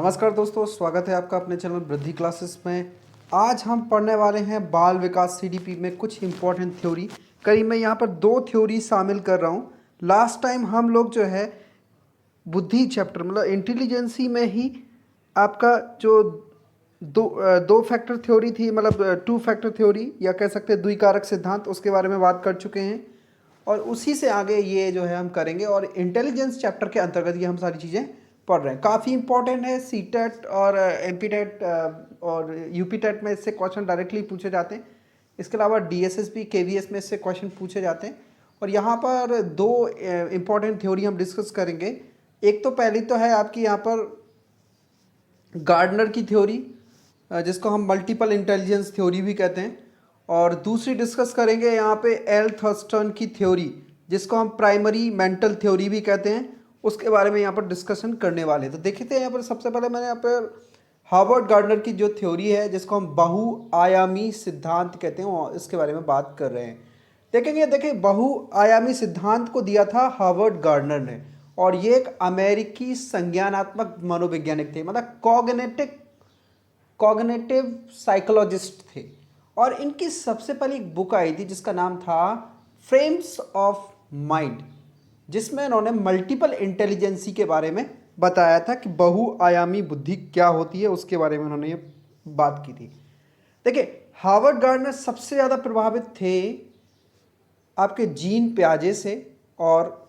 नमस्कार दोस्तों, स्वागत है आपका अपने चैनल वृद्धि क्लासेस में। आज हम पढ़ने वाले हैं बाल विकास सीडीपी में कुछ इम्पोर्टेंट थ्योरी। करीब मैं यहाँ पर 2 थ्योरी शामिल कर रहा हूँ। लास्ट टाइम हम लोग जो है बुद्धि चैप्टर मतलब इंटेलिजेंसी में ही आपका जो दो फैक्टर थ्योरी थी, मतलब 2 फैक्टर थ्योरी या कह सकते हैं द्विकारक सिद्धांत, उसके बारे में बात कर चुके हैं। और उसी से आगे ये जो है हम करेंगे और इंटेलिजेंस चैप्टर के अंतर्गत ये हम सारी चीज़ें पढ़ रहे हैं। काफ़ी इंपॉर्टेंट है। सी टेट और एमपी टेट और यूपी टेट में इससे क्वेश्चन डायरेक्टली पूछे जाते हैं। इसके अलावा डीएसएसबी केवीएस में इससे क्वेश्चन पूछे जाते हैं। और यहाँ पर 2 इम्पॉर्टेंट थ्योरी हम डिस्कस करेंगे। एक तो पहली तो है आपकी यहाँ पर गार्डनर की थ्योरी, जिसको हम मल्टीपल इंटेलिजेंस थ्योरी भी कहते हैं। और दूसरी डिस्कस करेंगे यहाँ पे एल थर्स्टन की थ्योरी, जिसको हम प्राइमरी मेंटल थ्योरी भी कहते हैं। उसके बारे में यहाँ पर डिस्कशन करने वाले हैं। तो देखते हैं यहाँ पर सबसे पहले मैंने यहाँ पर हार्वर्ड गार्डनर की जो थ्योरी है, जिसको हम बहुआयामी सिद्धांत कहते हैं, इसके बारे में बात कर रहे हैं। देखेंगे, देखिए बहुआयामी सिद्धांत को दिया था हार्वर्ड गार्डनर ने, और ये एक अमेरिकी संज्ञानात्मक मनोवैज्ञानिक थे, मतलब कॉग्निटिव साइकोलॉजिस्ट थे। और इनकी सबसे पहली एक बुक आई थी जिसका नाम था फ्रेम्स ऑफ माइंड, जिसमें इन्होंने मल्टीपल इंटेलिजेंसी के बारे में बताया था कि बहुआयामी बुद्धि क्या होती है, उसके बारे में उन्होंने ये बात की थी। देखिए, हार्वर्ड गार्डनर सबसे ज़्यादा प्रभावित थे आपके जीन पियाजे से और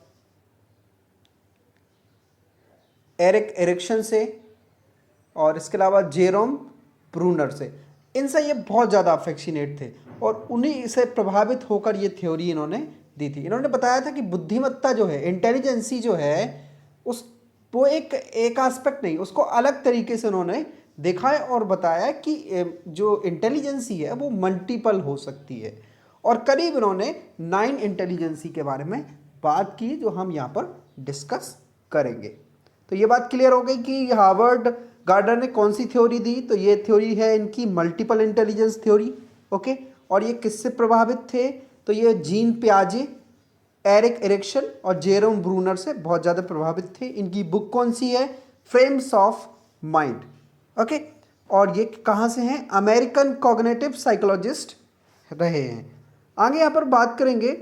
एरिक एरिक्सन से, और इसके अलावा जेरोम ब्रूनर से। इनसे ये बहुत ज़्यादा अफेक्शनेट थे और उन्हीं से प्रभावित होकर ये थ्योरी इन्होंने दी थी। इन्होंने बताया था कि बुद्धिमत्ता जो है, इंटेलिजेंसी जो है, उस वो एक एस्पेक्ट नहीं, उसको अलग तरीके से उन्होंने देखा है और बताया कि जो इंटेलिजेंसी है वो मल्टीपल हो सकती है। और करीब इन्होंने 9 इंटेलिजेंसी के बारे में बात की, जो हम यहाँ पर डिस्कस करेंगे। तो ये बात क्लियर हो गई कि हार्वर्ड गार्डनर ने कौन सी थ्योरी दी। तो ये थ्योरी है इनकी मल्टीपल इंटेलिजेंस थ्योरी। ओके, और ये किससे प्रभावित थे? तो ये जीन पियाजे, एरिक एरिक्सन और जेरोम ब्रूनर से बहुत ज़्यादा प्रभावित थे। इनकी बुक कौन सी है? Frames of mind. ओके, और ये कहाँ से हैं? अमेरिकन कॉग्निटिव साइकोलॉजिस्ट रहे हैं। आगे यहाँ पर बात करेंगे,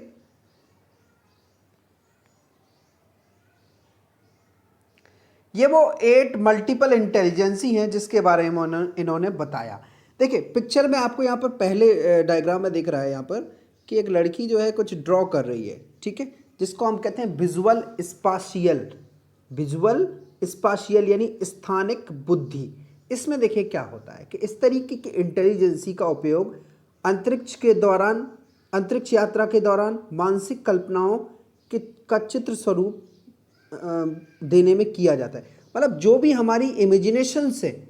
ये वो 8 मल्टीपल इंटेलिजेंसी हैं जिसके बारे में इन्होंने बताया। देखिए, पिक्चर में आपको यहाँ पर पहले डायग्राम में दिख रहा है यहाँ पर कि एक लड़की जो है कुछ ड्रॉ कर रही है, ठीक है, जिसको हम कहते हैं विजुअल स्पाशियल यानी स्थानिक बुद्धि। इसमें देखिए क्या होता है कि इस तरीके की इंटेलिजेंसी का उपयोग अंतरिक्ष यात्रा के दौरान मानसिक कल्पनाओं का चित्र स्वरूप देने में किया जाता है। मतलब जो भी हमारी इमेजिनेशन से,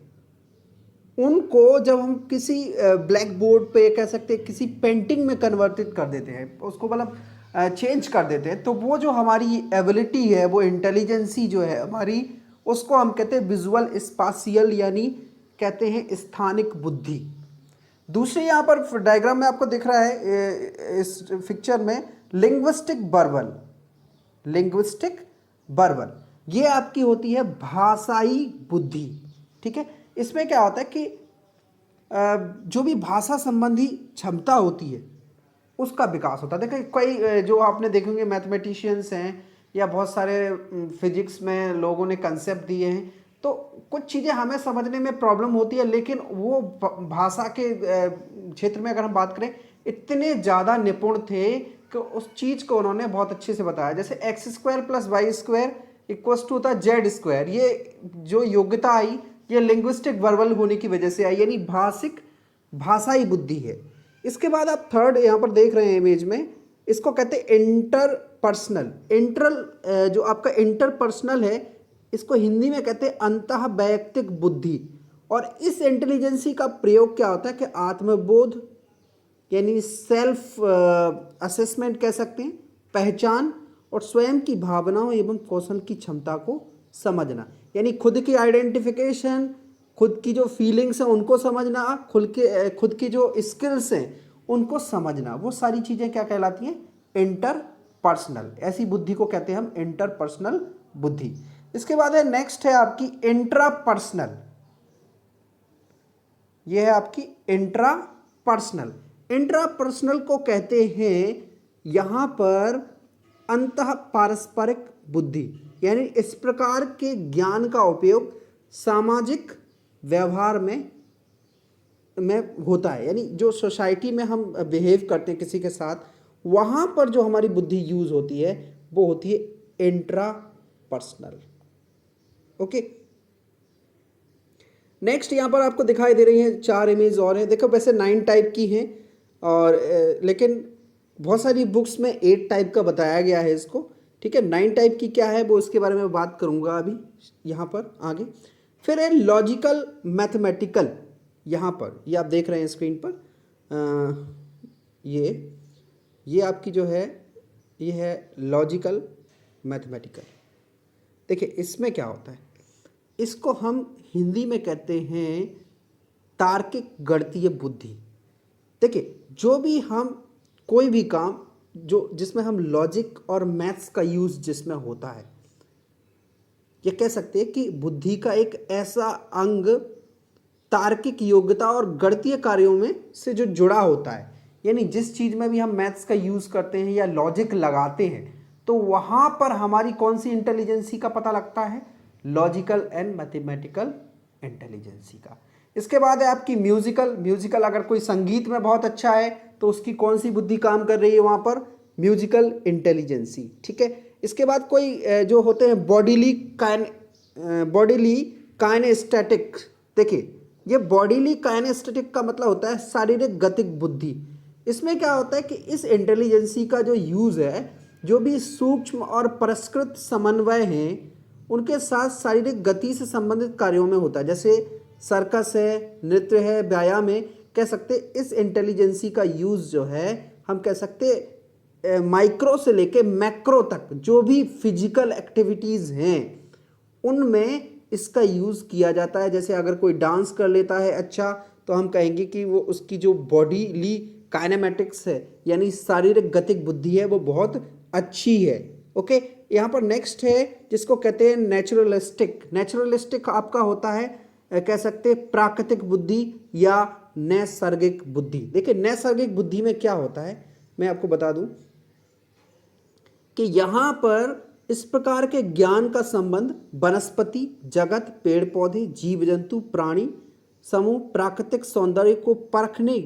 उनको जब हम किसी ब्लैक बोर्ड पे, कह सकते हैं किसी पेंटिंग में कन्वर्टेड कर देते हैं, उसको मतलब चेंज कर देते हैं, तो वो जो हमारी एबिलिटी है, वो इंटेलिजेंसी जो है हमारी, उसको हम कहते हैं विजुअल स्पाशियल यानी कहते हैं स्थानिक बुद्धि। दूसरे यहाँ पर डायग्राम में आपको दिख रहा है इस पिक्चर में लिंग्विस्टिक बर्बल, ये आपकी होती है भाषाई बुद्धि। ठीक है, इसमें क्या होता है कि जो भी भाषा संबंधी क्षमता होती है उसका विकास होता है। देखिए, कई जो आपने देखेंगे मैथमेटिशियंस हैं या बहुत सारे फिजिक्स में लोगों ने कंसेप्ट दिए हैं, तो कुछ चीज़ें हमें समझने में प्रॉब्लम होती है, लेकिन वो भाषा के क्षेत्र में अगर हम बात करें, इतने ज़्यादा निपुण थे कि उस चीज़ को उन्होंने बहुत अच्छे से बताया। जैसे x² + y² इक्वल्स टू होता है z²। ये जो योग्यता आई, ये लिंग्विस्टिक वर्बल होने की वजह से आई, यानी भाषाई बुद्धि है। इसके बाद आप थर्ड यहाँ पर देख रहे हैं इमेज में, इसको कहते हैं जो आपका इंटरपर्सनल है, इसको हिंदी में कहते हैं अंतः वैयक्तिक बुद्धि। और इस इंटेलिजेंसी का प्रयोग क्या होता है कि आत्मबोध यानी सेल्फ असेसमेंट कह सकते हैं, पहचान और स्वयं की भावनाओं एवं कौशल की क्षमता को समझना, यानी खुद की आइडेंटिफिकेशन, खुद की जो फीलिंग्स हैं उनको समझना, खुद की जो स्किल्स हैं उनको समझना, वो सारी चीज़ें क्या कहलाती हैं? इंटरपर्सनल। ऐसी बुद्धि को कहते हैं हम इंटरपर्सनल बुद्धि। इसके बाद है नेक्स्ट है आपकी इंट्रापर्सनल। ये है आपकी इंट्रापर्सनल। इंट्रापर्सनल को कहते हैं यहां पर अंतः पारस्परिक बुद्धि, यानी इस प्रकार के ज्ञान का उपयोग सामाजिक व्यवहार में होता है, यानी जो सोसाइटी में हम बिहेव करते हैं किसी के साथ, वहां पर जो हमारी बुद्धि यूज होती है वो होती है इंट्रापर्सनल। ओके, नेक्स्ट यहां पर आपको दिखाई दे रही है 4 इमेज और है। देखो वैसे 9 टाइप की हैं और लेकिन बहुत सारी बुक्स में 8 टाइप का बताया गया है इसको। ठीक है, 9 टाइप की क्या है वो इसके बारे में बात करूंगा अभी यहाँ पर आगे। फिर है लॉजिकल मैथमेटिकल। यहाँ पर ये आप देख रहे हैं स्क्रीन पर, ये आपकी जो है ये है लॉजिकल मैथमेटिकल। देखिए इसमें क्या होता है, इसको हम हिंदी में कहते हैं तार्किक गणितीय बुद्धि। देखिए जो भी हम कोई भी काम जो जिसमें हम लॉजिक और मैथ्स का यूज जिसमें होता है, ये कह सकते हैं कि बुद्धि का एक ऐसा अंग तार्किक योग्यता और गणितीय कार्यों में से जो जुड़ा होता है, यानी जिस चीज में भी हम मैथ्स का यूज करते हैं या लॉजिक लगाते हैं तो वहां पर हमारी कौन सी इंटेलिजेंसी का पता लगता है, लॉजिकल एंड मैथमेटिकल इंटेलिजेंसी का। इसके बाद है आपकी म्यूजिकल। अगर कोई संगीत में बहुत अच्छा है तो उसकी कौन सी बुद्धि काम कर रही है वहां पर, म्यूजिकल इंटेलिजेंसी। ठीक है, इसके बाद कोई जो होते हैं बॉडीली काइनेस्थेटिक। देखिए ये बॉडीली काइनेस्थेटिक का मतलब होता है शारीरिक गतिक बुद्धि। इसमें क्या होता है कि इस इंटेलिजेंसी का जो यूज है, जो भी सूक्ष्म और परिष्कृत समन्वय हैं उनके साथ शारीरिक गति से संबंधित कार्यों में होता है, जैसे सर्कस है, नृत्य है, व्यायाम है। कह सकते इस इंटेलिजेंसी का यूज जो है हम कह सकते माइक्रो से लेके मैक्रो तक जो भी फिजिकल एक्टिविटीज हैं उनमें इसका यूज किया जाता है। जैसे अगर कोई डांस कर लेता है अच्छा, तो हम कहेंगे कि वो उसकी जो बॉडीली काइनेमेटिक्स है यानी शारीरिक गतिक बुद्धि है वो बहुत अच्छी है। ओके, यहाँ पर नेक्स्ट है जिसको कहते हैं नेचुरलिस्टिक आपका होता है कह सकते हैं प्राकृतिक बुद्धि या नैसर्गिक बुद्धि। देखिए नैसर्गिक बुद्धि में क्या होता है मैं आपको बता दूं कि यहाँ पर इस प्रकार के ज्ञान का संबंध वनस्पति जगत, पेड़ पौधे, जीव जंतु, प्राणी समूह, प्राकृतिक सौंदर्य को परखने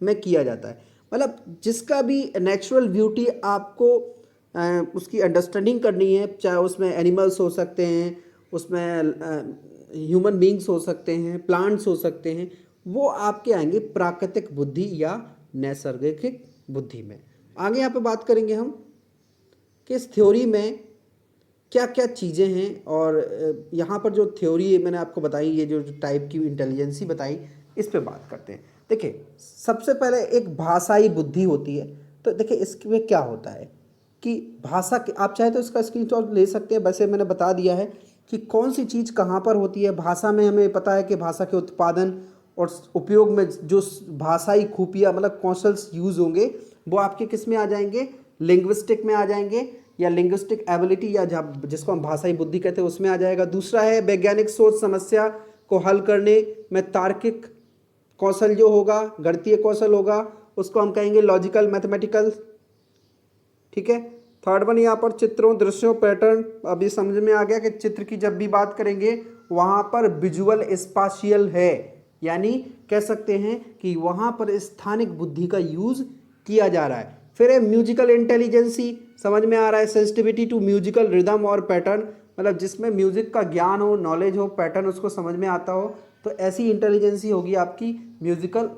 में किया जाता है। मतलब जिसका भी नेचुरल ब्यूटी आपको उसकी अंडरस्टैंडिंग करनी है, चाहे उसमें एनिमल्स हो सकते हैं, उसमें ह्यूमन बींग्स हो सकते हैं, प्लांट्स हो सकते हैं, वो आपके आएंगे प्राकृतिक बुद्धि या नैसर्गिक बुद्धि में। आगे यहाँ पे बात करेंगे हम कि इस थ्योरी में क्या क्या चीज़ें हैं और यहाँ पर जो थ्योरी मैंने आपको बताई, ये जो टाइप की इंटेलिजेंसी बताई, इस पे बात करते हैं। देखिए सबसे पहले एक भाषाई बुद्धि होती है। तो देखिए इसमें क्या होता है कि भाषा के आप चाहे तो इसका स्क्रीनशॉट ले सकते हैं, वैसे मैंने बता दिया है कि कौन सी चीज़ कहाँ पर होती है। भाषा में हमें पता है कि भाषा के उत्पादन और उपयोग में जो भाषाई खूबियाँ मतलब कौशल्स यूज़ होंगे वो आपके किस में आ जाएंगे, लिंग्विस्टिक में आ जाएंगे या लिंग्विस्टिक एबिलिटी या जिसको हम भाषाई बुद्धि कहते हैं उसमें आ जाएगा। दूसरा है वैज्ञानिक सोच, समस्या को हल करने में तार्किक कौशल जो होगा, गणितीय कौशल होगा, उसको हम कहेंगे लॉजिकल मैथमेटिकल। ठीक है, थर्ड वन यहाँ पर चित्रों, दृश्यों, पैटर्न। अभी समझ में आ गया कि चित्र की जब भी बात करेंगे वहाँ पर विजुअल स्पाशियल है, यानी कह सकते हैं कि वहाँ पर स्थानिक बुद्धि का यूज किया जा रहा है। फिर है म्यूजिकल इंटेलिजेंसी, समझ में आ रहा है, सेंसिटिविटी टू म्यूजिकल रिदम और पैटर्न, मतलब जिसमें म्यूजिक का ज्ञान हो, नॉलेज हो, पैटर्न उसको समझ में आता हो, तो ऐसी इंटेलिजेंसी होगी आपकी म्यूजिकल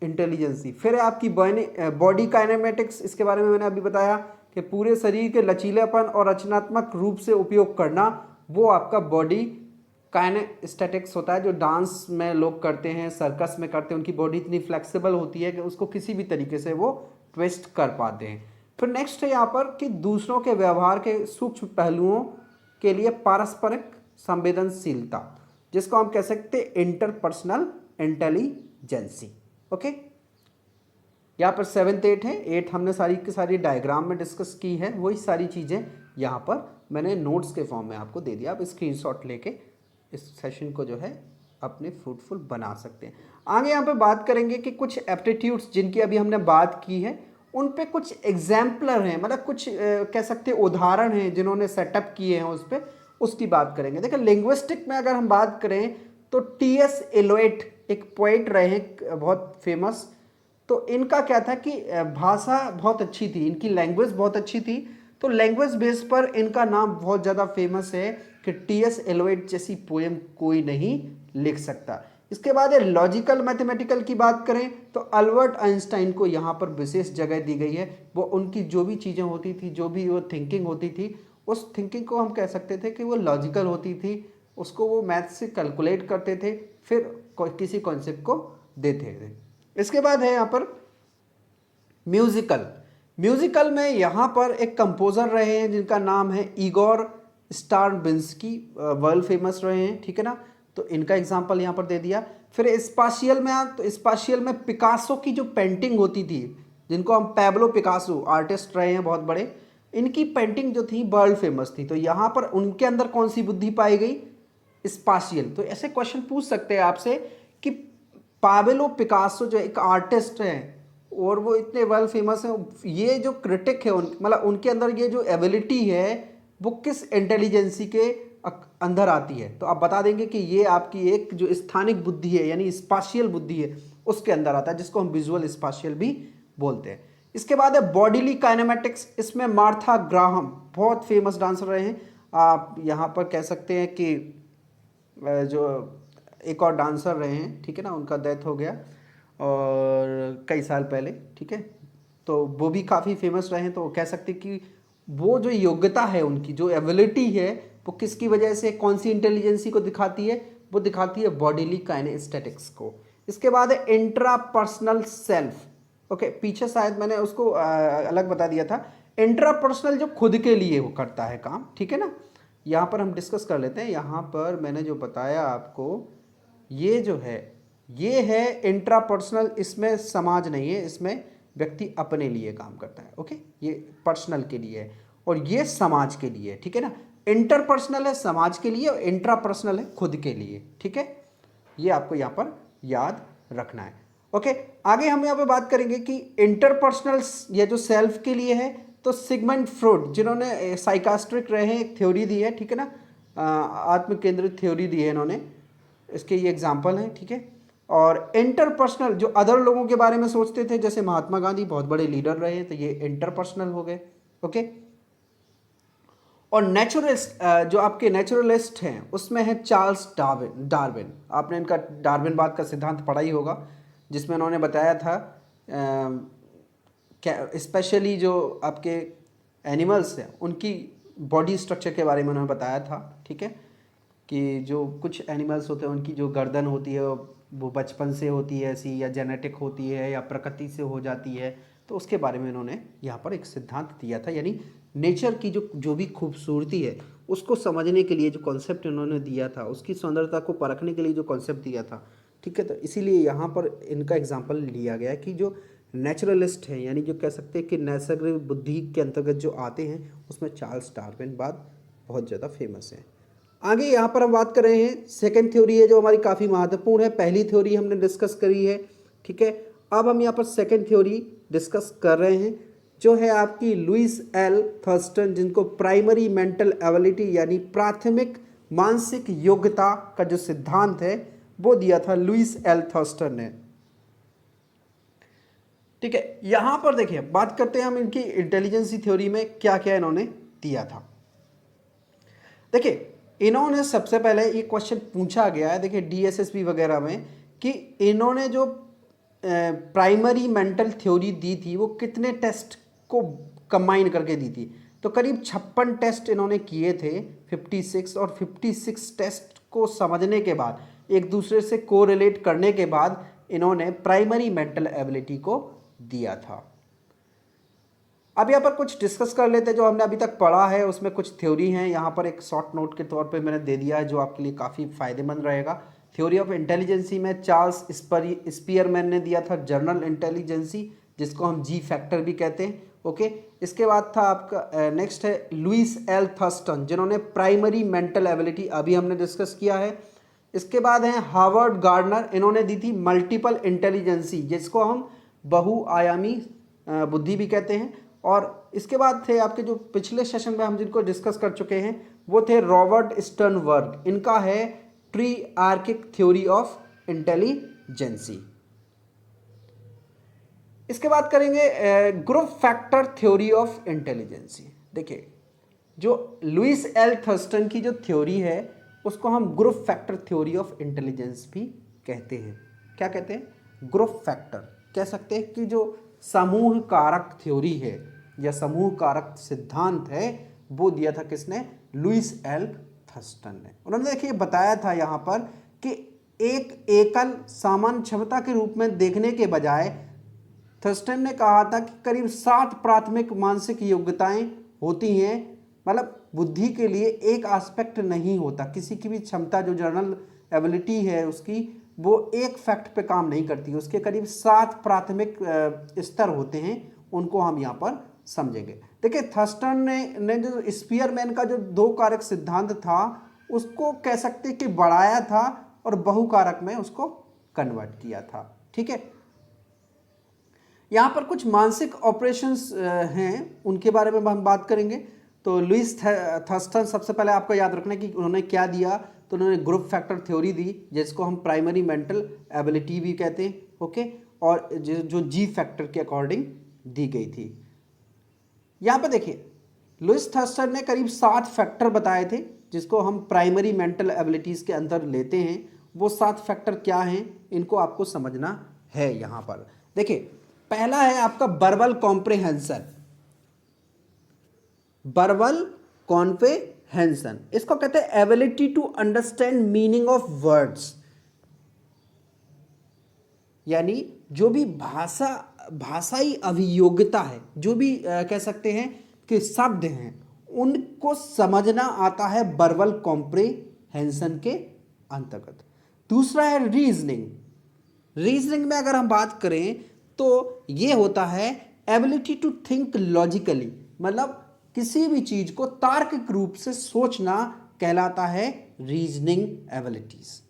इंटेलिजेंसी। फिर है आपकी बॉडी काइनेमेटिक्स, इसके बारे में मैंने अभी बताया कि पूरे शरीर के लचीलेपन और रचनात्मक रूप से उपयोग करना, वो आपका बॉडी काइनेस्थेटिक्स होता है। जो डांस में लोग करते हैं, सर्कस में करते हैं, उनकी बॉडी इतनी फ्लेक्सिबल होती है कि उसको किसी भी तरीके से वो ट्विस्ट कर पाते हैं। फिर नेक्स्ट है यहाँ पर कि दूसरों के व्यवहार के सूक्ष्म पहलुओं के लिए पारस्परिक संवेदनशीलता, जिसको हम कह सकते हैं इंटरपर्सनल इंटेलिजेंसी। ओके, यहाँ पर 7th 8 है। 8 हमने सारी की सारी डायग्राम में डिस्कस की है, वही सारी चीज़ें यहाँ पर मैंने नोट्स के फॉर्म में आपको दे दिया, आप स्क्रीनशॉट लेके इस सेशन को जो है अपने फ्रूटफुल बना सकते हैं। आगे यहाँ पे बात करेंगे कि कुछ एप्टीट्यूड्स जिनकी अभी हमने बात की है उन पे कुछ एग्जाम्पलर हैं, मतलब कुछ कह सकते हैं उदाहरण हैं जिन्होंने सेटअप किए हैं उस पर, उसकी बात करेंगे। देखिए लिंग्विस्टिक में अगर हम बात करें तो टी.एस. एलोएट एक पोइट रहे हैं बहुत फेमस। तो इनका क्या था कि भाषा बहुत अच्छी थी, इनकी लैंग्वेज बहुत अच्छी थी, तो लैंग्वेज बेस पर इनका नाम बहुत ज़्यादा फेमस है कि टी.एस. एलोएट जैसी पोएम कोई नहीं लिख सकता। इसके बाद लॉजिकल मैथमेटिकल की बात करें तो अल्बर्ट आइंस्टाइन को यहाँ पर विशेष जगह दी गई है। वो उनकी जो भी चीज़ें होती थी, जो भी वो थिंकिंग होती थी, उस थिंकिंग को हम कह सकते थे कि वो लॉजिकल होती थी, उसको वो मैथ से कैलकुलेट करते थे, फिर किसी कॉन्सेप्ट को देते थे। इसके बाद है यहाँ पर म्यूजिकल। म्यूजिकल में यहाँ पर एक कंपोजर रहे हैं जिनका नाम है इगोर स्ट्राविंस्की, वर्ल्ड फेमस रहे हैं, ठीक है ना। तो इनका एग्जांपल यहाँ पर दे दिया। फिर स्पाशियल में आप, तो स्पाशियल में पिकासो की जो पेंटिंग होती थी, जिनको हम पैब्लो पिकासो आर्टिस्ट रहे हैं बहुत बड़े, इनकी पेंटिंग जो थी वर्ल्ड फेमस थी। तो यहाँ पर उनके अंदर कौन सी बुद्धि पाई गई? स्पाशियल। तो ऐसे क्वेश्चन पूछ सकते हैं आपसे कि पाब्लो पिकासो जो एक आर्टिस्ट हैं और वो इतने वर्ल्ड फेमस हैं, ये जो क्रिटिक है मतलब उनके अंदर ये जो एबिलिटी है वो किस इंटेलिजेंसी के अंदर आती है? तो आप बता देंगे कि ये आपकी एक जो स्थानिक बुद्धि है यानी स्पाशियल बुद्धि है उसके अंदर आता है, जिसको हम विजुअल स्पाशियल भी बोलते हैं। इसके बाद है बॉडीली काइनेमेटिक्स। इसमें मार्था ग्राहम बहुत फेमस डांसर रहे हैं। आप यहाँ पर कह सकते हैं कि जो एक और डांसर रहे हैं, ठीक है ना, उनका डेथ हो गया और कई साल पहले, ठीक है, तो वो भी काफ़ी फेमस रहे हैं। तो कह सकते हैं कि वो जो योग्यता है, उनकी जो एबिलिटी है, वो किसकी वजह से, कौन सी इंटेलिजेंसी को दिखाती है? वो दिखाती है बॉडीली काइनेस्थेटिक्स को। इसके बाद है इंट्रापर्सनल सेल्फ। ओके, पीछे शायद मैंने उसको अलग बता दिया था। इंट्रापर्सनल जो खुद के लिए वो करता है काम, ठीक है ना, यहाँ पर हम डिस्कस कर लेते हैं। यहाँ पर मैंने जो बताया आपको, ये जो है ये है इंट्रापर्सनल, इसमें समाज नहीं है, इसमें व्यक्ति अपने लिए काम करता है। ओके, ये पर्सनल के लिए है और ये समाज के लिए, ठीक है ना। इंटरपर्सनल है समाज के लिए और इंट्रापर्सनल है खुद के लिए, ठीक है। ये आपको यहाँ पर याद रखना है। ओके, आगे हम यहाँ पे बात करेंगे कि इंटरपर्सनल ये जो सेल्फ के लिए है, तो सिगमंड फ्रॉइड जिन्होंने साइकास्ट्रिक रहे हैं, एक थ्योरी दी है, ठीक है ना, आत्म केंद्रित थ्योरी दी है इन्होंने, इसके ये एग्जाम्पल हैं, ठीक है। और इंटरपर्सनल जो अदर लोगों के बारे में सोचते थे, जैसे महात्मा गांधी बहुत बड़े लीडर रहे हैं, तो ये इंटरपर्सनल हो गए। ओके, और नेचुरलिस्ट जो आपके नेचुरलिस्ट हैं उसमें है चार्ल्स डार्विन। आपने इनका डार्विनवाद का सिद्धांत पढ़ा ही होगा, जिसमें उन्होंने बताया था स्पेशली जो आपके एनिमल्स हैं उनकी बॉडी स्ट्रक्चर के बारे में उन्होंने बताया था, ठीक है, कि जो कुछ एनिमल्स होते हैं उनकी जो गर्दन होती है वो बचपन से होती है ऐसी, या जेनेटिक होती है, या प्रकृति से हो जाती है। तो उसके बारे में इन्होंने यहाँ पर एक सिद्धांत दिया था, यानी नेचर की जो भी खूबसूरती है उसको समझने के लिए जो कॉन्सेप्ट इन्होंने दिया था, उसकी सुंदरता को परखने के लिए जो कॉन्सेप्ट दिया था, ठीक है। तो इसीलिए यहाँ पर इनका एग्जाम्पल लिया गया कि जो नेचुरलिस्ट हैं, यानी जो कह सकते हैं कि नैसर्गिक बुद्धि के अंतर्गत जो आते हैं, उसमें चार्ल्स डार्विन बात बहुत ज़्यादा फेमस है। आगे यहाँ पर हम बात कर रहे हैं सेकंड थ्योरी है जो हमारी काफ़ी महत्वपूर्ण है। पहली थ्योरी हमने डिस्कस करी है, ठीक है। अब हम यहाँ पर सेकंड थ्योरी डिस्कस कर रहे हैं जो है आपकी लुइस एल थर्स्टन, जिनको प्राइमरी मेंटल एबिलिटी यानी प्राथमिक मानसिक योग्यता का जो सिद्धांत है वो दिया था लुइस एल थर्स्टन ने, ठीक है। यहाँ पर देखिए बात करते हैं हम इनकी इंटेलिजेंसी थ्योरी में क्या क्या इन्होंने दिया था। देखिए इन्होंने सबसे पहले ये क्वेश्चन पूछा गया है, देखिए डीएसएसबी वगैरह में, कि इन्होंने जो प्राइमरी मेंटल थ्योरी दी थी वो कितने टेस्ट को कंबाइन करके दी थी। तो करीब 56 टेस्ट इन्होंने किए थे, 56, और 56 टेस्ट को समझने के बाद, एक दूसरे से कोरिलेट करने के बाद इन्होंने प्राइमरी मेंटल एबिलिटी को दिया था। अब यहाँ पर कुछ डिस्कस कर लेते हैं जो हमने अभी तक पढ़ा है, उसमें कुछ थ्योरी हैं, यहाँ पर एक शॉर्ट नोट के तौर पे मैंने दे दिया है जो आपके लिए काफ़ी फायदेमंद रहेगा। थ्योरी ऑफ इंटेलिजेंसी में चार्ल्स स्पीयरमैन ने दिया था जनरल इंटेलिजेंसी, जिसको हम जी फैक्टर भी कहते हैं। ओके, इसके बाद था आपका नेक्स्ट है लुइस एल थर्स्टन, जिन्होंने प्राइमरी मेंटल एबिलिटी अभी हमने डिस्कस किया है। इसके बाद है हार्वर्ड गार्डनर, इन्होंने दी थी मल्टीपल इंटेलिजेंसी, जिसको हम बहुआयामी बुद्धि भी कहते हैं। और इसके बाद थे आपके जो पिछले सेशन में हम जिनको डिस्कस कर चुके हैं वो थे रॉबर्ट स्टर्नबर्ग, इनका है ट्रीआर्किक थ्योरी ऑफ इंटेलिजेंसी। इसके बाद करेंगे group factor theory of intelligence. देखिए, जो लुइस एल थर्स्टन की जो थ्योरी है उसको हम group factor theory of intelligence भी कहते हैं। क्या कहते हैं? ग्रुप फैक्टर कह सकते हैं कि जो समूह कारक थ्योरी है या समूह कारक सिद्धांत है वो दिया था किसने? लुइस एल थर्स्टन ने। उन्होंने देखिए बताया था यहाँ पर कि एक एकल सामान्य क्षमता के रूप में देखने के बजाय थर्स्टन ने कहा था कि करीब 7 प्राथमिक मानसिक योग्यताएं होती हैं। मतलब बुद्धि के लिए एक एस्पेक्ट नहीं होता, किसी की भी क्षमता जो जर्नल एबिलिटी है उसकी वो एक फैक्ट पे काम नहीं करती, उसके करीब 7 प्राथमिक स्तर होते हैं, उनको हम यहाँ पर समझेंगे। देखिए, थर्स्टन ने जो स्पीयरमैन का जो 2 कारक सिद्धांत था उसको कह सकते हैं कि बढ़ाया था और बहुकारक में उसको कन्वर्ट किया था। ठीक है, यहाँ पर कुछ मानसिक ऑपरेशंस हैं, उनके बारे में हम बात करेंगे। तो लुइस थर्स्टन, सबसे पहले आपको याद रखना है कि उन्होंने क्या दिया। तो उन्होंने ग्रुप फैक्टर थ्योरी दी जिसको हम प्राइमरी मेंटल एबिलिटी भी कहते हैं। ओके, और जो जी फैक्टर के अकॉर्डिंग दी गई थी। यहाँ पर देखिए, लुइस थर्स्टन ने करीब 7 फैक्टर बताए थे जिसको हम प्राइमरी मेंटल एबिलिटीज़ के अंदर लेते हैं। वो 7 फैक्टर क्या हैं इनको आपको समझना है। यहाँ पर देखिए, पहला है आपका वर्बल कॉम्प्रिहेंशन। वर्बल कॉम्प्रिहेंशन इसको कहते हैं ability to understand meaning of words, यानी जो भी भाषाई अभियोग्यता है, जो भी कह सकते हैं कि शब्द हैं उनको समझना आता है वर्बल कॉम्प्रिहेंशन के अंतर्गत। दूसरा है रीजनिंग। रीजनिंग में अगर हम बात करें तो ये होता है एबिलिटी टू थिंक लॉजिकली, मतलब किसी भी चीज को तार्किक रूप से सोचना कहलाता है रीजनिंग एबिलिटीज।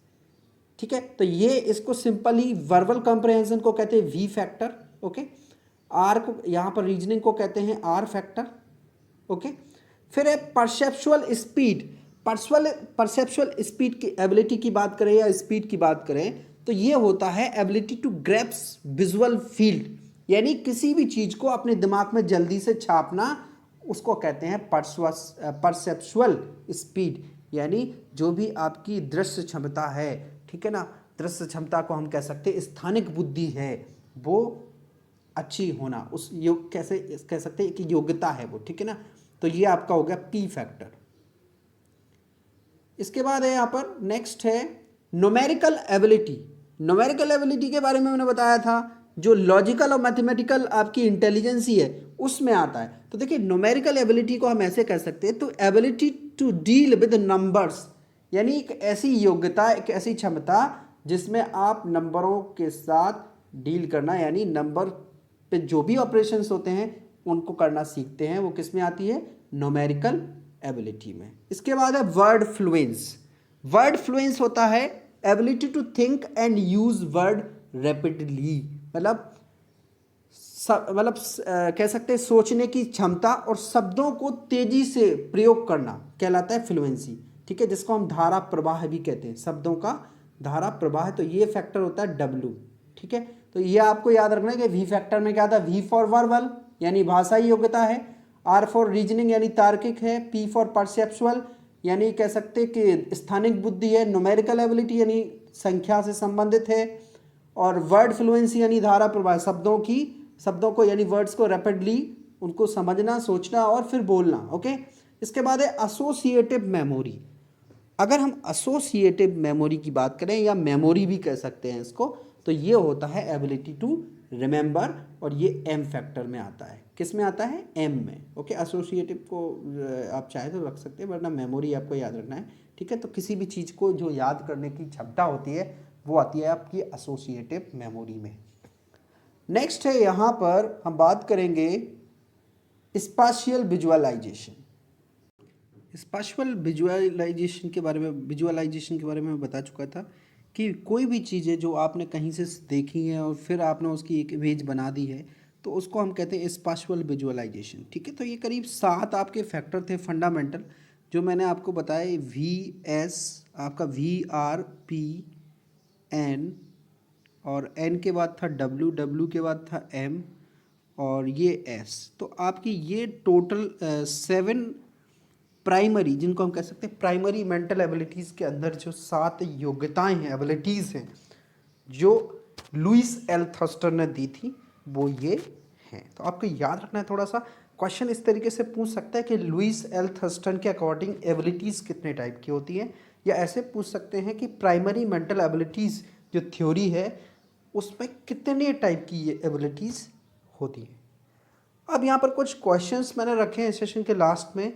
ठीक है, तो ये इसको सिंपली वर्बल कॉम्प्रिहेंशन को कहते हैं वी फैक्टर। ओके, आर को यहाँ पर रीजनिंग को कहते हैं आर फैक्टर। ओके, फिर है परसेप्चुअल स्पीड। परसेप्चुअल स्पीड की एबिलिटी की बात करें या स्पीड की बात करें तो ये होता है ability to grasps visual field, यानी किसी भी चीज को अपने दिमाग में जल्दी से छापना, उसको कहते हैं परसेप्चुअल स्पीड, यानी जो भी आपकी दृश्य क्षमता है। ठीक है ना, दृश्य क्षमता को हम कह सकते हैं स्थानिक बुद्धि है, वो अच्छी होना, उस योग कैसे कह सकते हैं कि योग्यता है वो। ठीक है ना, तो ये आपका हो गया पी फैक्टर। इसके बाद है यहाँ पर नेक्स्ट है न्यूमेरिकल एबिलिटी। न्यूमेरिकल एबिलिटी के बारे में मैंने बताया था, जो लॉजिकल और मैथमेटिकल आपकी इंटेलिजेंसी है उसमें आता है। तो देखिए, न्यूमेरिकल एबिलिटी को हम ऐसे कह सकते हैं, तो ability to deal with numbers, यानी एक ऐसी योग्यता, एक ऐसी क्षमता जिसमें आप नंबरों के साथ डील करना, यानी नंबर पे जो भी ऑपरेशंस होते हैं उनको करना सीखते हैं, वो किस में आती है? न्यूमेरिकल एबिलिटी में। इसके बाद है वर्ड फ्लुएंस। वर्ड फ्लुएंस होता है ability to think and use word rapidly, मतलब कह सकते हैं सोचने की क्षमता और शब्दों को तेजी से प्रयोग करना कहलाता है फ्लुएंसी। ठीक है, जिसको हम धारा प्रवाह भी कहते हैं, शब्दों का धारा प्रवाह। तो ये फैक्टर होता है डब्ल्यू। ठीक है, तो ये आपको याद रखना है कि वी फैक्टर में क्या था? वी फॉर वर्बल यानी भाषाई योग्यता है, आर फॉर रीजनिंग यानी तार्किक है, पी फॉर परसेप्चुअल यानी कह सकते कि स्थानिक बुद्धि है, न्यूमेरिकल एबिलिटी यानी संख्या से संबंधित है, और वर्ड फ्लुएंसी यानी धारा प्रवाह, शब्दों को यानी वर्ड्स को रैपिडली उनको समझना, सोचना और फिर बोलना। ओके, इसके बाद है एसोसिएटिव मेमोरी। अगर हम एसोसिएटिव मेमोरी की बात करें या मेमोरी भी कह सकते हैं इसको, तो ये होता है एबिलिटी टू रिमेंबर, और ये एम फैक्टर में आता है। किस में आता है? एम में। ओके, एसोसिएटिव को आप चाहे तो रख सकते हैं, वरना मेमोरी आपको याद रखना है। ठीक है, तो किसी भी चीज़ को जो याद करने की क्षमता होती है वो आती है आपकी एसोसिएटिव मेमोरी में। नेक्स्ट है यहाँ पर हम बात करेंगे स्पाशियल विजुअलाइजेशन। स्पाशियल विजुअलाइजेशन के बारे में मैं बता चुका था कि कोई भी चीज़ें जो आपने कहीं से देखी हैं और फिर आपने उसकी एक इमेज बना दी है तो उसको हम कहते हैं स्पाशियल विजुअलाइजेशन। ठीक है, तो ये करीब 7 आपके फैक्टर थे फंडामेंटल जो मैंने आपको बताए। VS आपका VRPN और N के बाद था W के बाद था M और ये S। तो आपकी ये टोटल 7 प्राइमरी, जिनको हम कह सकते हैं प्राइमरी मेंटल एबिलिटीज़ के अंदर जो 7 योग्यताएं हैं, एबिलिटीज़ हैं जो लुइस एल थर्स्टर ने दी थी वो ये हैं। तो आपको याद रखना है, थोड़ा सा क्वेश्चन इस तरीके से पूछ सकता है कि लुइस एल थर्स्टन के अकॉर्डिंग एबिलिटीज़ कितने टाइप की होती हैं, या ऐसे पूछ सकते हैं कि प्राइमरी मेंटल एबिलिटीज़ जो थ्योरी है उसमें कितने टाइप की ये एबिलिटीज़ होती हैं। अब यहाँ पर कुछ क्वेश्चंस मैंने रखे हैं सेशन के लास्ट में,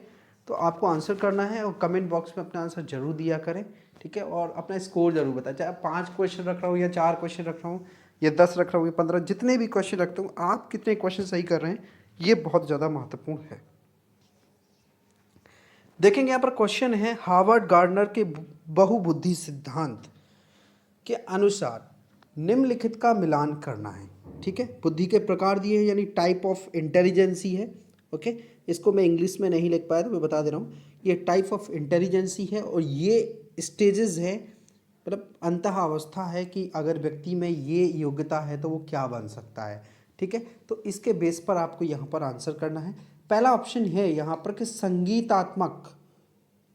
तो आपको आंसर करना है और कमेंट बॉक्स में अपना आंसर जरूर दिया करें। ठीक है, और अपना स्कोर जरूर बताएं, चाहे 5 क्वेश्चन रख रहा हूँ या 4 क्वेश्चन रख रहा हूँ या 10 रख रहा हूँ या 15, जितने भी क्वेश्चन रखता हूँ आप कितने क्वेश्चन सही कर रहे हैं ये बहुत ज़्यादा महत्वपूर्ण है। देखेंगे यहाँ पर क्वेश्चन है, हार्वर्ड गार्डनर के बहुबुद्धि सिद्धांत के अनुसार निम्नलिखित का मिलान करना है। ठीक है, बुद्धि के प्रकार दिए हैं यानी टाइप ऑफ इंटेलिजेंसी है। ओके, इसको मैं इंग्लिश में नहीं लिख पाया तो मैं बता दे रहा हूँ, ये टाइप ऑफ इंटेलिजेंसी है और ये स्टेजेस है, मतलब अंतः अवस्था है कि अगर व्यक्ति में ये योग्यता है तो वो क्या बन सकता है। ठीक है, तो इसके बेस पर आपको यहाँ पर आंसर करना है। पहला ऑप्शन है यहाँ पर कि संगीतात्मक,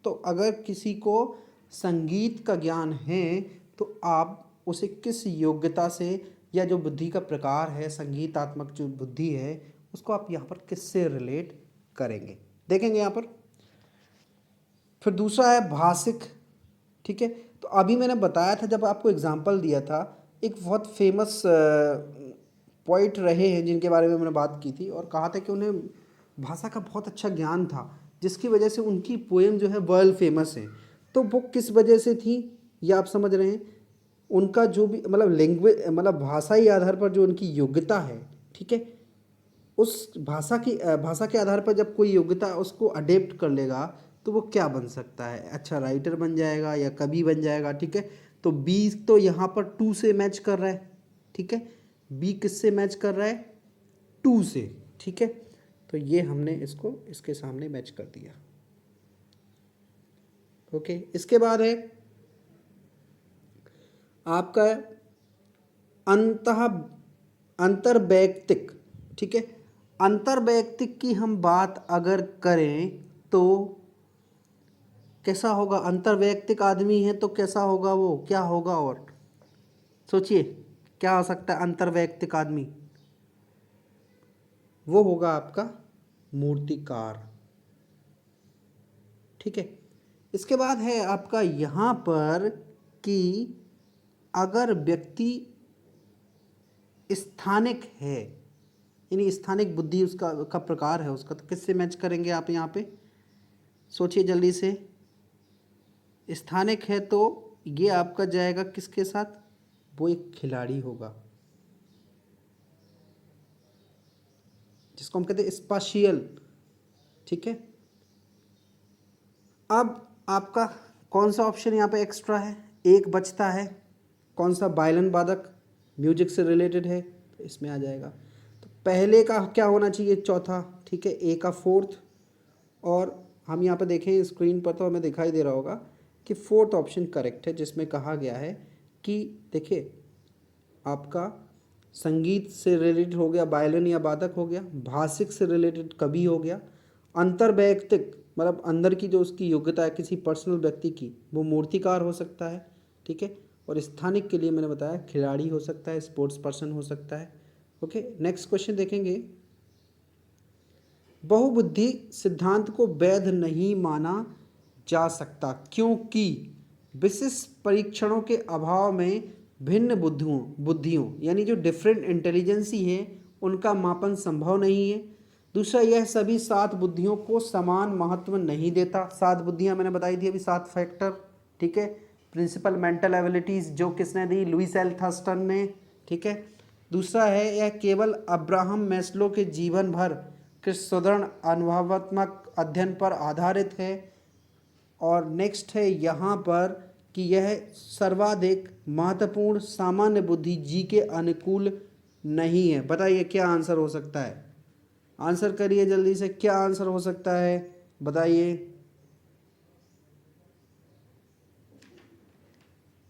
तो अगर किसी को संगीत का ज्ञान है तो आप उसे किस योग्यता से, या जो बुद्धि का प्रकार है संगीतात्मक जो बुद्धि है उसको आप यहाँ पर किससे रिलेट करेंगे, देखेंगे यहाँ पर। फिर दूसरा है भाषिक। ठीक है, तो अभी मैंने बताया था जब आपको एग्जाम्पल दिया था, एक बहुत फेमस पोइट रहे हैं जिनके बारे में मैंने बात की थी और कहा था कि उन्हें भाषा का बहुत अच्छा ज्ञान था जिसकी वजह से उनकी पोएम जो है वर्ल्ड फेमस है। तो वो किस वजह से थी ये आप समझ रहे हैं, उनका जो भी मतलब लैंग्वेज, मतलब भाषाई आधार पर जो उनकी योग्यता है। ठीक है, उस भाषा के आधार पर जब कोई योग्यता उसको अडेप्ट कर लेगा तो वो क्या बन सकता है, अच्छा राइटर बन जाएगा या कवि बन जाएगा। ठीक है, तो बी तो यहाँ पर 2 से मैच कर रहा है। ठीक है, बी किससे मैच कर रहा है, 2 से। ठीक है, तो ये हमने इसको इसके सामने मैच कर दिया। ओके, इसके बाद है आपका अंतर्वैयक्तिक। ठीक है, अंतर्वैयक्तिक की हम बात अगर करें तो कैसा होगा, अंतर्वैयक्तिक आदमी है तो कैसा होगा, वो क्या होगा, और सोचिए क्या हो सकता है अंतर्वैयक्तिक आदमी, वो होगा आपका मूर्तिकार। ठीक है, इसके बाद है आपका यहाँ पर कि अगर व्यक्ति स्थानिक है, यानी स्थानिक बुद्धि उसका का प्रकार है उसका, तो किससे मैच करेंगे आप यहाँ पे, सोचिए जल्दी से। स्थानिक है तो ये आपका जाएगा किसके साथ, वो एक खिलाड़ी होगा जिसको हम कहते हैं स्पाशियल। ठीक है, अब आपका कौन सा ऑप्शन यहाँ पे एक्स्ट्रा है, एक बचता है, कौन सा, वायलिन वादक, म्यूजिक से रिलेटेड है तो इसमें आ जाएगा। तो पहले का क्या होना चाहिए, चौथा। ठीक है, ए का 4th, और हम यहाँ पे देखें स्क्रीन पर तो हमें दिखाई दे रहा होगा कि 4th ऑप्शन करेक्ट है, जिसमें कहा गया है कि देखिए आपका संगीत से रिलेटेड हो गया वायलिन या वादक हो गया, भाषिक से रिलेटेड कवि हो गया, अंतर्वैयक्तिक मतलब अंदर की जो उसकी योग्यता है किसी पर्सनल व्यक्ति की, वो मूर्तिकार हो सकता है। ठीक है, और स्थानिक के लिए मैंने बताया खिलाड़ी हो सकता है, स्पोर्ट्स पर्सन हो सकता है। ओके, नेक्स्ट क्वेश्चन देखेंगे, बहुबुद्धि सिद्धांत को वैध नहीं माना जा सकता क्योंकि विशिष्ट परीक्षणों के अभाव में भिन्न बुद्धियों यानी जो डिफरेंट इंटेलिजेंसी है उनका मापन संभव नहीं है। दूसरा, यह सभी 7 बुद्धियों को समान महत्व नहीं देता। 7 बुद्धियां मैंने बताई थी अभी, 7 फैक्टर। ठीक है, प्रिंसिपल मेंटल एबिलिटीज जो किसने दी, लुइस एल थर्स्टन ने। ठीक है, दूसरा है यह केवल अब्राहम मैस्लो के जीवन भर के सुदृढ़ अनुभवात्मक अध्ययन पर आधारित है। और नेक्स्ट है यहाँ पर कि यह सर्वाधिक महत्वपूर्ण सामान्य बुद्धि जी के अनुकूल नहीं है। बताइए क्या आंसर हो सकता है, आंसर करिए जल्दी से, क्या आंसर हो सकता है बताइए,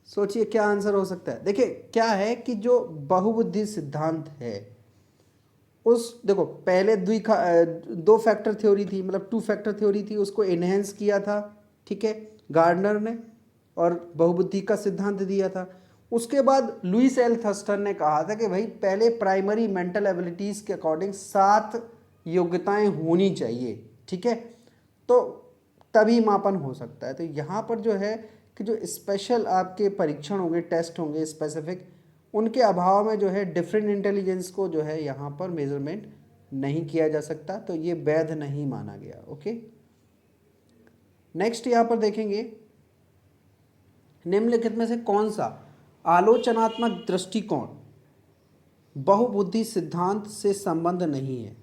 सोचिए क्या आंसर हो सकता है। देखिए क्या है कि जो बहुबुद्धि सिद्धांत है उस, देखो पहले दो फैक्टर थ्योरी थी, मतलब टू फैक्टर थ्योरी थी, उसको एनहेंस किया था, ठीक है, गार्डनर ने, और बहुबुद्धि का सिद्धांत दिया था। उसके बाद लुइस एल थर्स्टन ने कहा था कि भाई पहले प्राइमरी मेंटल एबिलिटीज़ के अकॉर्डिंग 7 योग्यताएं होनी चाहिए, ठीक है, तो तभी मापन हो सकता है। तो यहाँ पर जो है कि जो स्पेशल आपके परीक्षण होंगे, टेस्ट होंगे स्पेसिफिक, उनके अभाव में जो है डिफरेंट इंटेलिजेंस को जो है यहाँ पर मेजरमेंट नहीं किया जा सकता, तो ये वैध नहीं माना गया। ओके, नेक्स्ट यहाँ पर देखेंगे, निम्नलिखित में से कौन सा आलोचनात्मक दृष्टिकोण बहुबुद्धि सिद्धांत से संबंध नहीं है,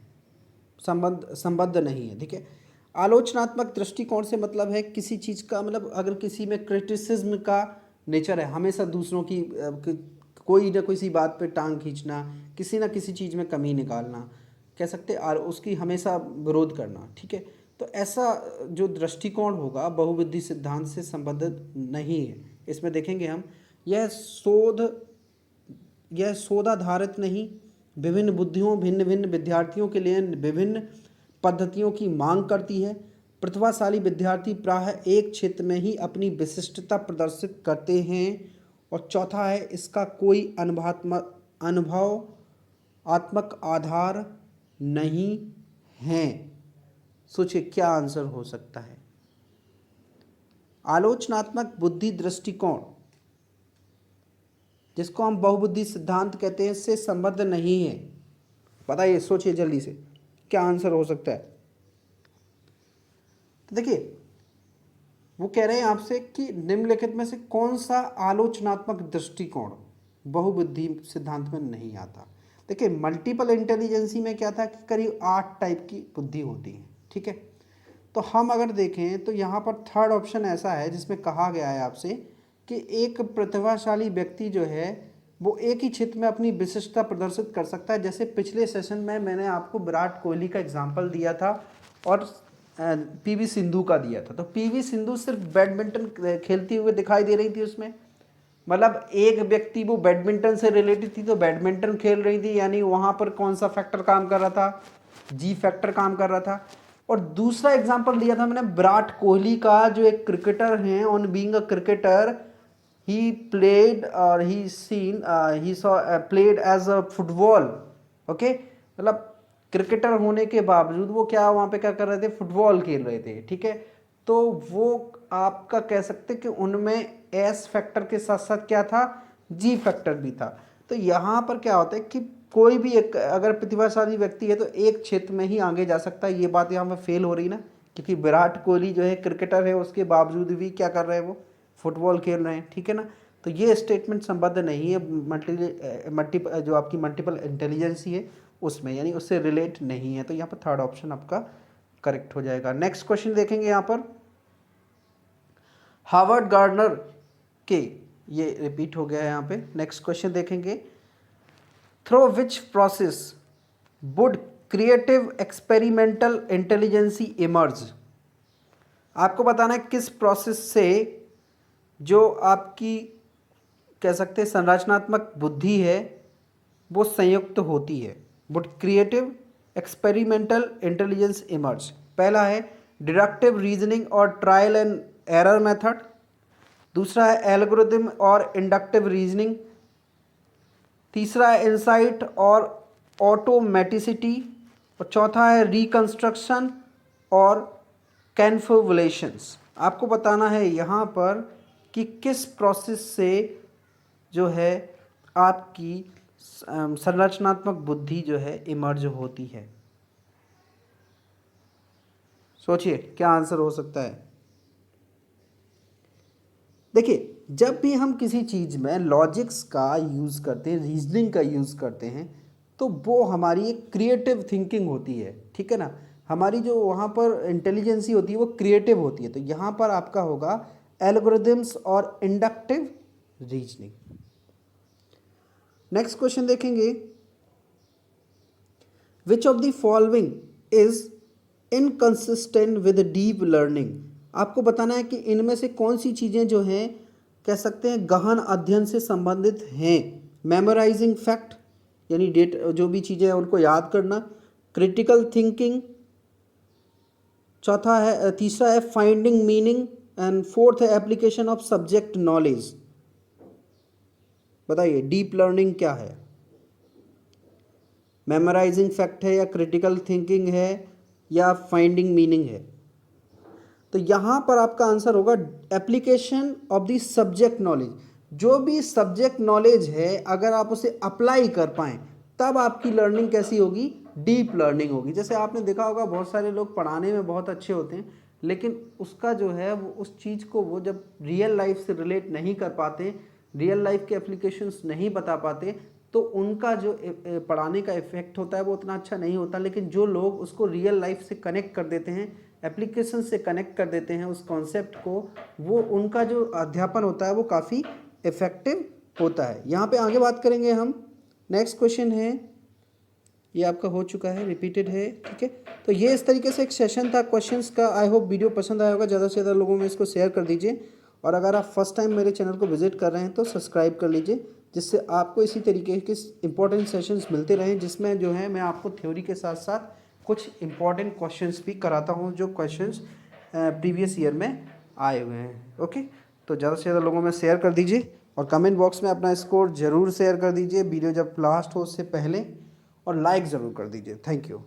संबद्ध नहीं है। ठीक है, आलोचनात्मक दृष्टिकोण से मतलब है किसी चीज़ का, मतलब अगर किसी में क्रिटिसिज्म का नेचर है, हमेशा दूसरों की कोई ना किसी बात पे टांग खींचना, किसी ना किसी चीज़ में कमी निकालना, कह सकते और उसकी हमेशा विरोध करना, ठीक है, तो ऐसा जो दृष्टिकोण होगा बहुबुद्धि सिद्धांत से संबंधित नहीं है। इसमें देखेंगे हम, यह शोधाधारित नहीं, विभिन्न बुद्धियों भिन्न भिन्न विद्यार्थियों के लिए विभिन्न पद्धतियों की मांग करती है। प्रतिभाशाली विद्यार्थी प्रायः एक क्षेत्र में ही अपनी विशिष्टता प्रदर्शित करते हैं। और चौथा है, इसका कोई अनुभवात्मक आधार नहीं है। सोचिए क्या आंसर हो सकता है। आलोचनात्मक बुद्धि दृष्टिकोण जिसको हम बहुबुद्धि सिद्धांत कहते हैं से संबद्ध नहीं है। बताइए, सोचिए जल्दी से क्या आंसर हो सकता है। तो देखिए वो कह रहे हैं आपसे कि निम्नलिखित में से कौन सा आलोचनात्मक दृष्टिकोण बहुबुद्धि सिद्धांत में नहीं आता। देखिए मल्टीपल इंटेलिजेंसी में क्या था कि करीब 8 टाइप की बुद्धि होती है, ठीक है, तो हम अगर देखें तो यहाँ पर थर्ड ऑप्शन ऐसा है जिसमें कहा गया है आपसे कि एक प्रतिभाशाली व्यक्ति जो है वो एक ही क्षेत्र में अपनी विशिष्टता प्रदर्शित कर सकता है। जैसे पिछले सेशन में मैंने आपको विराट कोहली का एग्जाम्पल दिया था और पीवी सिंधु का दिया था। तो पीवी सिंधु सिर्फ बैडमिंटन खेलती हुए दिखाई दे रही थी उसमें, मतलब एक व्यक्ति वो बैडमिंटन से रिलेटेड थी तो बैडमिंटन खेल रही थी, यानी वहाँ पर कौन सा फैक्टर काम कर रहा था, जी फैक्टर काम कर रहा था। और दूसरा एग्जांपल दिया था मैंने विराट कोहली का, जो एक क्रिकेटर हैं, on being a cricketer he played और he seen he saw played as a football. Okay, मतलब क्रिकेटर होने के बावजूद वो क्या वहाँ पे क्या कर रहे थे, फुटबॉल खेल रहे थे, ठीक है, तो वो आपका कह सकते कि उनमें एस फैक्टर के साथ साथ क्या था, जी फैक्टर भी था। तो यहाँ पर क्या होता है कि कोई भी एक अगर प्रतिभाशाली व्यक्ति है तो एक क्षेत्र में ही आगे जा सकता है। ये बात यहाँ पर फेल हो रही ना, क्योंकि विराट कोहली जो है क्रिकेटर है, उसके बावजूद भी क्या कर रहे हैं, वो फुटबॉल खेल रहे हैं, ठीक है ना। तो ये स्टेटमेंट संबद्ध नहीं है जो आपकी मल्टीपल इंटेलिजेंसी है उसमें, यानी उससे रिलेट नहीं है। तो यहाँ पर थर्ड ऑप्शन आपका करेक्ट हो जाएगा। नेक्स्ट क्वेश्चन देखेंगे यहाँ पर, हार्वर्ड गार्डनर के, ये रिपीट हो गया है यहाँ पे। नेक्स्ट क्वेश्चन देखेंगे, through which process would creative experimental intelligence emerge. आपको बताना है किस प्रोसेस से जो आपकी कह सकते हैं संरचनात्मक बुद्धि है वो संयुक्त होती है। Would creative experimental intelligence emerge. पहला है डिडक्टिव रीजनिंग और ट्रायल एंड एरर मेथड, दूसरा है एल्गोरिथम और इंडक्टिव रीजनिंग, तीसरा है इंसाइट और ऑटोमेटिसिटी, और चौथा है रिकंस्ट्रक्शन और कैनफुलेशंस। आपको बताना है यहाँ पर कि किस प्रोसेस से जो है आपकी संरचनात्मक बुद्धि जो है इमर्ज होती है। सोचिए क्या आंसर हो सकता है। देखिए जब भी हम किसी चीज़ में लॉजिक्स का यूज़ करते हैं, रीजनिंग का यूज़ करते हैं, तो वो हमारी एक क्रिएटिव थिंकिंग होती है, ठीक है ना। हमारी जो वहाँ पर इंटेलिजेंसी होती है वो क्रिएटिव होती है। तो यहाँ पर आपका होगा एल्गोरिदम्स और इंडक्टिव रीजनिंग। नेक्स्ट क्वेश्चन देखेंगे, which of the following is inconsistent with deep learning. आपको बताना है कि इनमें से कौन सी चीज़ें जो हैं कह सकते हैं गहन अध्ययन से संबंधित हैं। मेमोराइजिंग फैक्ट यानी डेट जो भी चीज़ें हैं उनको याद करना, क्रिटिकल थिंकिंग, चौथा है तीसरा है फाइंडिंग मीनिंग, एंड फोर्थ है एप्लीकेशन ऑफ सब्जेक्ट नॉलेज। बताइए डीप लर्निंग क्या है, मेमोराइजिंग फैक्ट है या क्रिटिकल थिंकिंग है या फाइंडिंग मीनिंग है। तो यहाँ पर आपका आंसर होगा application of the subject knowledge. जो भी सब्जेक्ट नॉलेज है अगर आप उसे अप्लाई कर पाएँ तब आपकी लर्निंग कैसी होगी, डीप लर्निंग होगी। जैसे आपने देखा होगा बहुत सारे लोग पढ़ाने में बहुत अच्छे होते हैं लेकिन उसका जो है वो उस चीज़ को वो जब रियल लाइफ से रिलेट नहीं कर पाते, रियल लाइफ के एप्लीकेशंस नहीं बता पाते, तो उनका जो पढ़ाने का इफेक्ट होता है वो उतना अच्छा नहीं होता। लेकिन जो लोग उसको रियल लाइफ से कनेक्ट कर देते हैं, एप्लीकेशन से कनेक्ट कर देते हैं उस कॉन्सेप्ट को, वो उनका जो अध्यापन होता है वो काफ़ी इफ़ेक्टिव होता है। यहाँ पे आगे बात करेंगे हम। नेक्स्ट क्वेश्चन है, ये आपका हो चुका है, रिपीटेड है, ठीक है। तो ये इस तरीके से एक सेशन था क्वेश्चंस का। आई होप वीडियो पसंद आया होगा, ज़्यादा से ज़्यादा लोगों में इसको शेयर कर दीजिए। और अगर आप फर्स्ट टाइम मेरे चैनल को विजिट कर रहे हैं तो सब्सक्राइब कर लीजिए, जिससे आपको इसी तरीके के इंपॉर्टेंट सेशंस मिलते रहें, जिसमें जो है मैं आपको थ्योरी के साथ साथ कुछ इंपॉर्टेंट क्वेश्चंस भी कराता हूँ जो क्वेश्चंस प्रीवियस ईयर में आए हुए हैं। ओके, तो ज़्यादा से ज़्यादा लोगों में शेयर कर दीजिए और कमेंट बॉक्स में अपना स्कोर ज़रूर शेयर कर दीजिए वीडियो जब लास्ट हो उससे पहले, और लाइक ज़रूर कर दीजिए। Thank you.